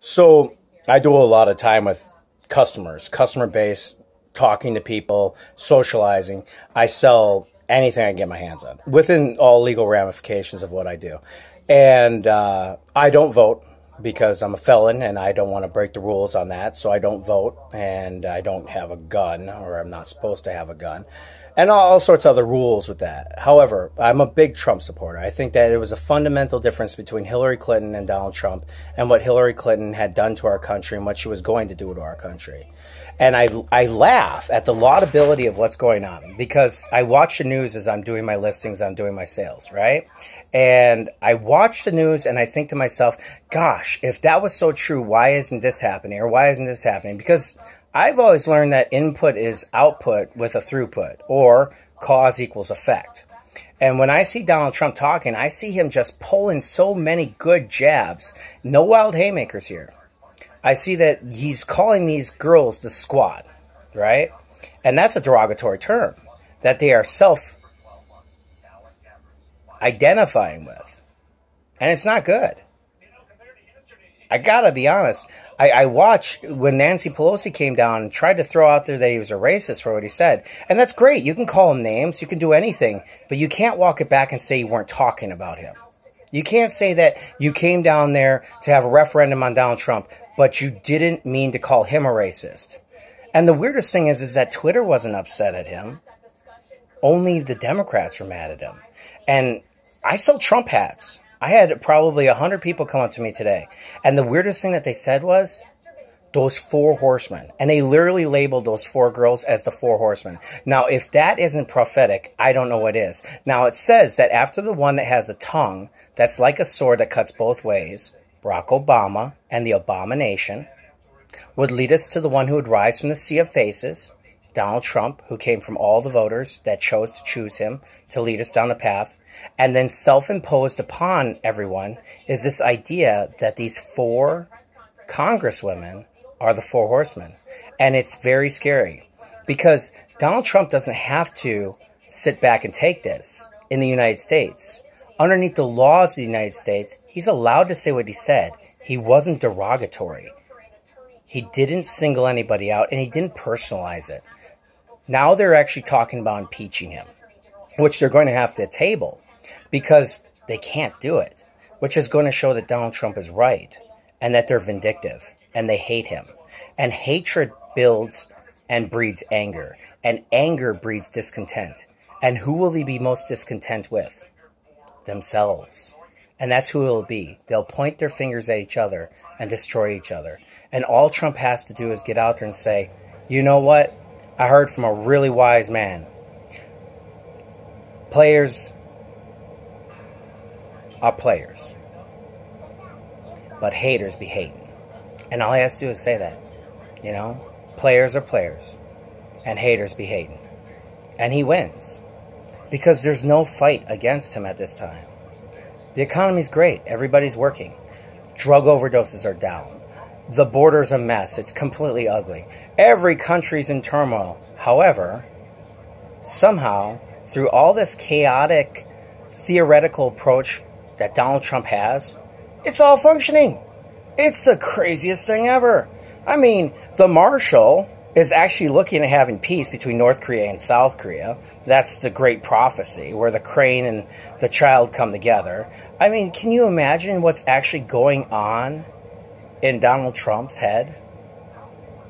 So I do a lot of time with customers, customer base, talking to people, socializing. I sell anything I can get my hands on within all legal ramifications of what I do. And I don't vote because I'm a felon and I don't want to break the rules on that. So I don't vote, and I don't have a gun, or I'm not supposed to have a gun, and all sorts of other rules with that. However, I'm a big Trump supporter. I think that it was a fundamental difference between Hillary Clinton and Donald Trump, and what Hillary Clinton had done to our country and what she was going to do to our country. And I laugh at the laudability of what's going on, because I watch the news as I'm doing my listings, I'm doing my sales, right? And I watch the news and I think to myself, gosh, if that was so true, why isn't this happening? Or why isn't this happening? Because I've always learned that input is output with a throughput, or cause equals effect. And when I see Donald Trump talking, I see him just pulling so many good jabs. No wild haymakers here. I see that he's calling these girls the squad, right? And that's a derogatory term that they are self-identifying with. And it's not good. I gotta be honest. I watched when Nancy Pelosi came down and tried to throw out there that he was a racist for what he said. And that's great. You can call him names. You can do anything. But you can't walk it back and say you weren't talking about him. You can't say that you came down there to have a referendum on Donald Trump, but you didn't mean to call him a racist. And the weirdest thing is that Twitter wasn't upset at him. Only the Democrats were mad at him. And I sell Trump hats. I had probably 100 people come up to me today. And the weirdest thing that they said was, those four horsemen. And they literally labeled those four girls as the four horsemen. Now, if that isn't prophetic, I don't know what is. Now, it says that after the one that has a tongue that's like a sword that cuts both ways, Barack Obama and the Abomination, would lead us to the one who would rise from the sea of faces, Donald Trump, who came from all the voters that chose to choose him to lead us down the path. And then self-imposed upon everyone is this idea that these four congresswomen are the four horsemen. And it's very scary, because Donald Trump doesn't have to sit back and take this in the United States. Underneath the laws of the United States, he's allowed to say what he said. He wasn't derogatory. He didn't single anybody out, and he didn't personalize it. Now they're actually talking about impeaching him, which they're going to have to table, because they can't do it, which is going to show that Donald Trump is right and that they're vindictive and they hate him. And hatred builds and breeds anger, and anger breeds discontent. And who will he be most discontent with? Themselves. And that's who it'll be. They'll point their fingers at each other and destroy each other. And all Trump has to do is get out there and say, you know what? I heard from a really wise man. Players are players, but haters be hating. And all he has to do is say that. You know, players are players, and haters be hating. And he wins, because there's no fight against him at this time. The economy's great. Everybody's working. Drug overdoses are down. The border's a mess. It's completely ugly. Every country's in turmoil. However, somehow, through all this chaotic, theoretical approach that Donald Trump has, it's all functioning. It's the craziest thing ever. I mean, the Marshal is actually looking at having peace between North Korea and South Korea. That's the great prophecy, where the crane and the child come together. I mean, can you imagine what's actually going on in Donald Trump's head?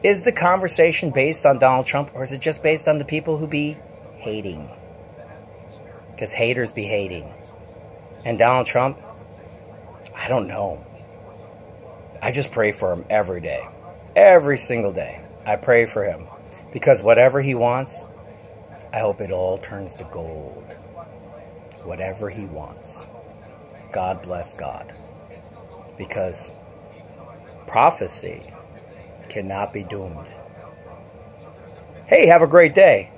Is the conversation based on Donald Trump, or is it just based on the people who be hating? Because haters be hating. And Donald Trump, I don't know. I just pray for him every day. Every single day. I pray for him. Because whatever he wants, I hope it all turns to gold. Whatever he wants. God bless God. Because prophecy cannot be doomed. Hey, have a great day.